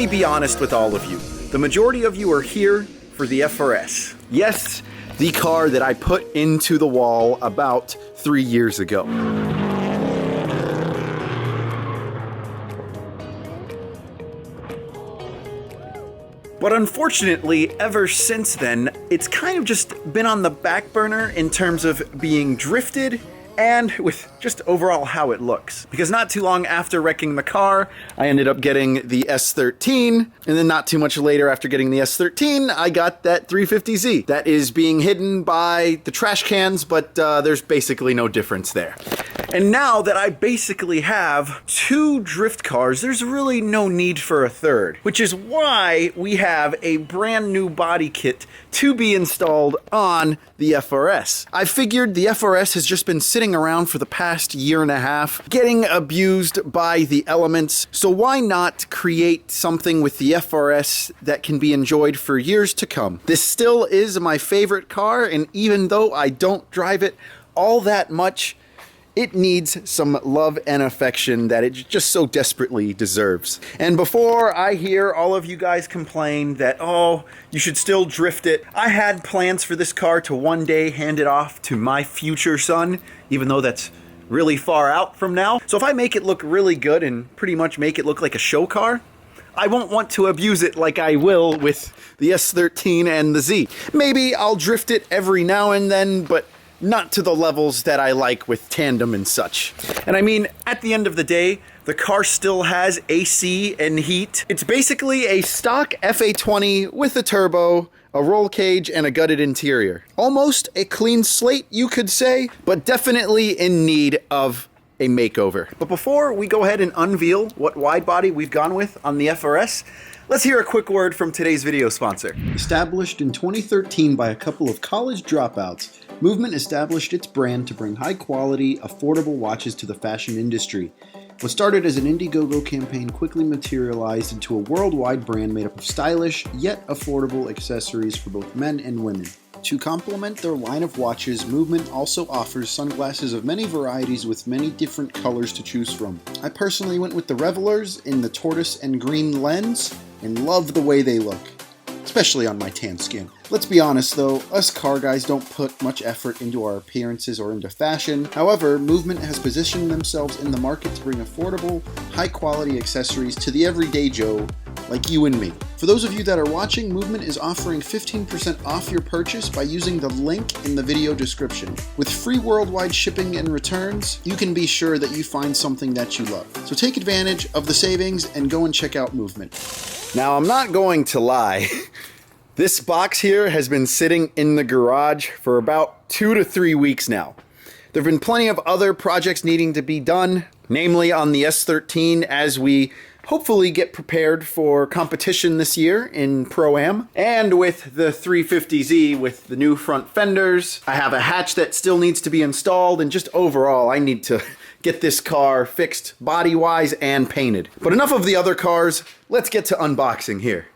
me be honest with all of you. The majority of you are here for the FRS. Yes, the car that I put into the wall about 3 years ago. But unfortunately, ever since then, it's kind of just been on the back burner in terms of being drifted and with just overall how it looks. Because not too long after wrecking the car, I ended up getting the S13, and then not too much later after getting the S13, I got that 350Z. That is being hidden by the trash cans, but there's basically no difference there. And now that I basically have 2 drift cars, there's really no need for a third, which is why we have a brand new body kit to be installed on the FRS. I figured the FRS has just been sitting around for the past year and a half, getting abused by the elements, so why not create something with the FRS that can be enjoyed for years to come? This still is my favorite car, and even though I don't drive it all that much, it needs some love and affection that it just so desperately deserves. And before I hear all of you guys complain that, oh, you should still drift it, I had plans for this car to one day hand it off to my future son, even though that's really far out from now. So if I make it look really good and pretty much make it look like a show car, I won't want to abuse it like I will with the S13 and the Z. Maybe I'll drift it every now and then, but not to the levels that I like with tandem and such. And I mean, at the end of the day, the car still has AC and heat. It's basically a stock FA20 with a turbo, a roll cage, and a gutted interior. Almost a clean slate, you could say, but definitely in need of a makeover. But before we go ahead and unveil what wide body we've gone with on the FRS, let's hear a quick word from today's video sponsor. Established in 2013 by a couple of college dropouts, Movement established its brand to bring high-quality, affordable watches to the fashion industry. What started as an Indiegogo campaign quickly materialized into a worldwide brand made up of stylish, yet affordable accessories for both men and women. To complement their line of watches, Movement also offers sunglasses of many varieties with many different colors to choose from. I personally went with the Revelers in the tortoise and green lens and love the way they look, especially on my tan skin. Let's be honest though, us car guys don't put much effort into our appearances or into fashion. However, Movement has positioned themselves in the market to bring affordable, high-quality accessories to the everyday Joe like you and me. For those of you that are watching, Movement is offering 15% off your purchase by using the link in the video description. With free worldwide shipping and returns, you can be sure that you find something that you love. So take advantage of the savings and go and check out Movement. Now, I'm not going to lie. This box here has been sitting in the garage for about 2 to 3 weeks now. There have been plenty of other projects needing to be done, namely on the S13 as we hopefully get prepared for competition this year in Pro-Am. And with the 350Z with the new front fenders, I have a hatch that still needs to be installed, and just overall I need to get this car fixed body-wise and painted. But enough of the other cars, let's get to unboxing here.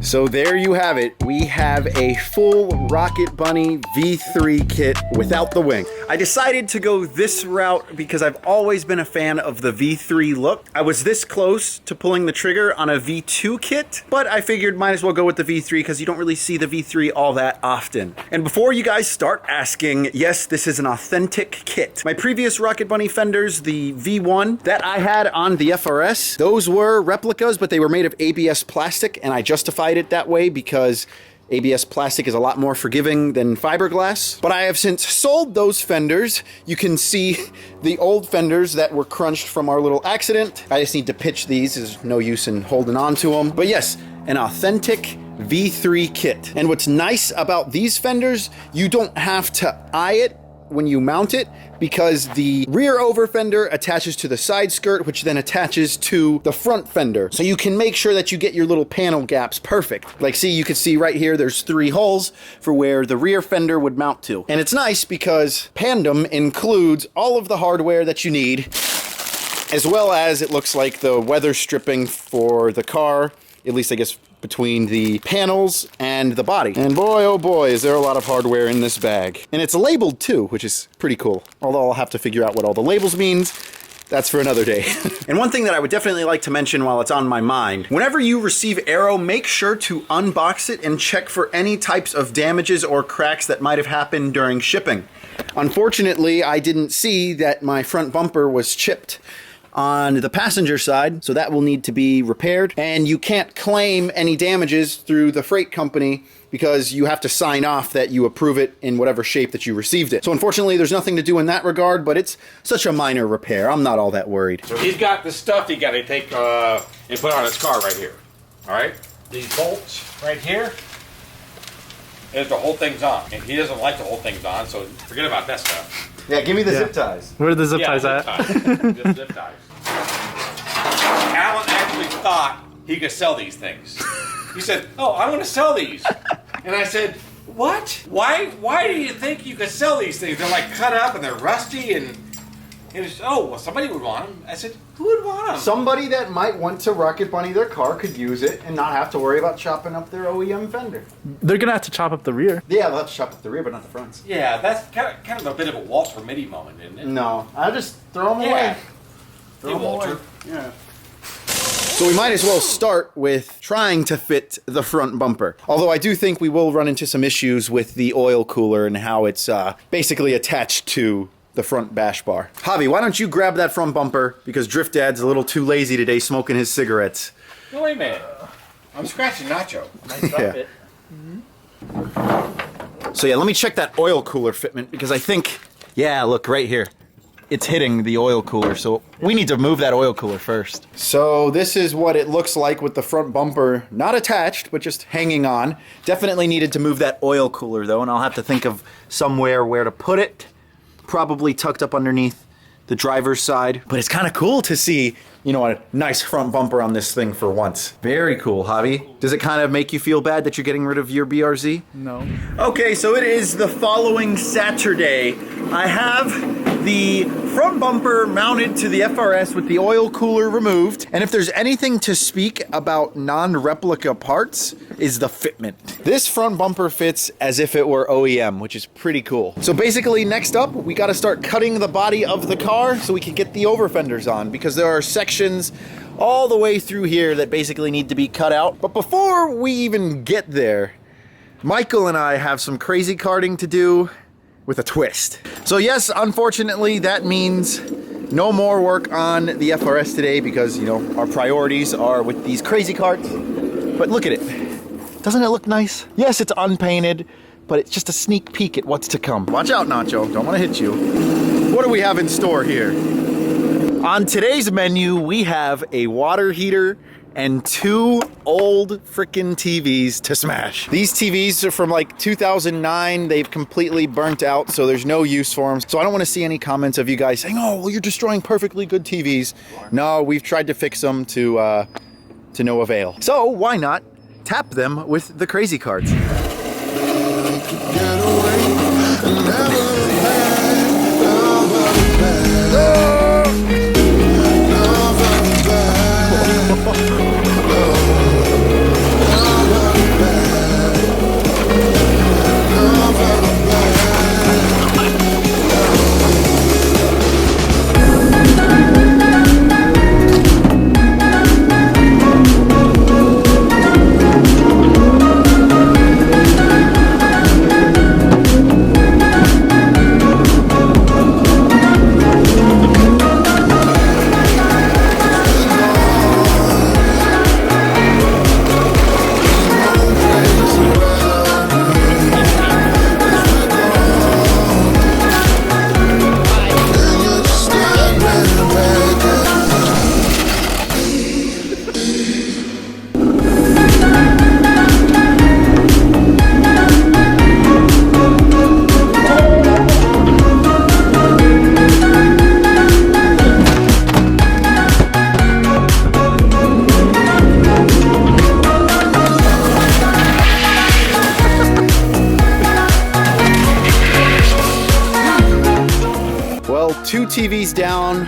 So there you have it. We have a full Rocket Bunny V3 kit without the wing. I decided to go this route because I've always been a fan of the V3 look. I was this close to pulling the trigger on a V2 kit, but I figured might as well go with the V3 because you don't really see the V3 all that often. And before you guys start asking, yes, this is an authentic kit. My previous Rocket Bunny fenders, the V1 that I had on the FRS, those were replicas, but they were made of ABS plastic, and I justified it that way because ABS plastic is a lot more forgiving than fiberglass. But I have since sold those fenders. You can see the old fenders that were crunched from our little accident. I just need to pitch these. There's no use in holding on to them. But yes, an authentic V3 kit. And what's nice about these fenders, you don't have to eye it when you mount it because the rear over fender attaches to the side skirt, which then attaches to the front fender. So you can make sure that you get your little panel gaps perfect. Like, see, you can see right here, there's 3 holes for where the rear fender would mount to. And it's nice because Pandem includes all of the hardware that you need, as well as it looks like the weather stripping for the car, at least I guess between the panels and the body. And boy, oh boy, is there a lot of hardware in this bag. And it's labeled too, which is pretty cool. Although I'll have to figure out what all the labels means. That's for another day. And one thing that I would definitely like to mention while it's on my mind, whenever you receive Aero, make sure to unbox it and check for any types of damages or cracks that might have happened during shipping. Unfortunately, I didn't see that my front bumper was chipped on the passenger side, so that will need to be repaired. And you can't claim any damages through the freight company because you have to sign off that you approve it in whatever shape that you received it. So unfortunately, there's nothing to do in that regard, but it's such a minor repair. I'm not all that worried. So he's got the stuff he got to take and put on his car right here. All right? These bolts right here is to hold things on. And he doesn't like to hold things on, so forget about that stuff. Yeah, give me the zip ties. Where are the zip ties at? The zip ties. Alan actually thought he could sell these things. He said, "Oh, I want to sell these," and I said, "What? Why do you think you could sell these things? They're like cut up and they're rusty and it's, oh, well, somebody would want them." I said, "Who would want them?" Somebody that might want to Rocket Bunny their car could use it and not have to worry about chopping up their OEM fender. They're gonna have to chop up the rear. Yeah, they'll have to chop up the rear, but not the fronts. Yeah, that's kind of a bit of a Walter Mitty moment, isn't it? No, I'll just throw them Yeah. away. Hey, Walter. Yeah. So we might as well start with trying to fit the front bumper. Although I do think we will run into some issues with the oil cooler and how it's basically attached to the front bash bar. Javi, why don't you grab that front bumper because Drift Dad's a little too lazy today smoking his cigarettes. No, wait a minute. I'm scratching Nacho. Yeah. So yeah, let me check that oil cooler fitment because I think, yeah, look right here. It's hitting the oil cooler, so we need to move that oil cooler first. So this is what it looks like with the front bumper not attached, but just hanging on. Definitely needed to move that oil cooler though, and I'll have to think of somewhere where to put it. Probably tucked up underneath the driver's side. But it's kind of cool to see, you know, a nice front bumper on this thing for once. Very cool, Javi. Does it kind of make you feel bad that you're getting rid of your BRZ? No. Okay, so it is the following Saturday. I have the front bumper mounted to the FRS with the oil cooler removed. And if there's anything to speak about non-replica parts, is the fitment. This front bumper fits as if it were OEM, which is pretty cool. So basically, next up, we gotta start cutting the body of the car so we can get the over fenders on, because there are sections all the way through here that basically need to be cut out. But before we even get there, Michael and I have some crazy karting to do with a twist. So yes, unfortunately, that means no more work on the FRS today because, you know, our priorities are with these crazy karts. But look at it. Doesn't it look nice? Yes, it's unpainted, but it's just a sneak peek at what's to come. Watch out, Nacho. Don't want to hit you. What do we have in store here? On today's menu, we have a water heater and 2 old frickin' TVs to smash. These TVs are from like 2009. They've completely burnt out, so there's no use for them. So I don't want to see any comments of you guys saying, "Oh, well, you're destroying perfectly good TVs." No, we've tried to fix them to no avail. So why not tap them with the crazy cards? Well, 2 TVs down,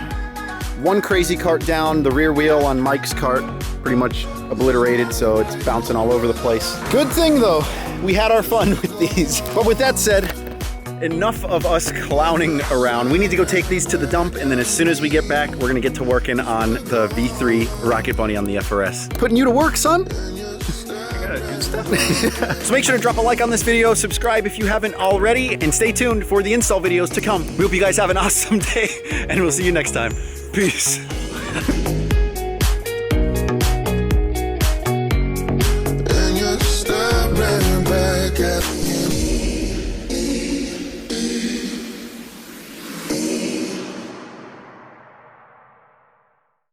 1 crazy cart down, the rear wheel on Mike's cart pretty much obliterated, so it's bouncing all over the place. Good thing though, we had our fun with these. But with that said, enough of us clowning around. We need to go take these to the dump, and then as soon as we get back, we're gonna get to working on the V3 Rocket Bunny on the FRS. Putting you to work, son. So make sure to drop a like on this video, subscribe if you haven't already, and stay tuned for the install videos to come. We hope you guys have an awesome day, and we'll see you next time. Peace.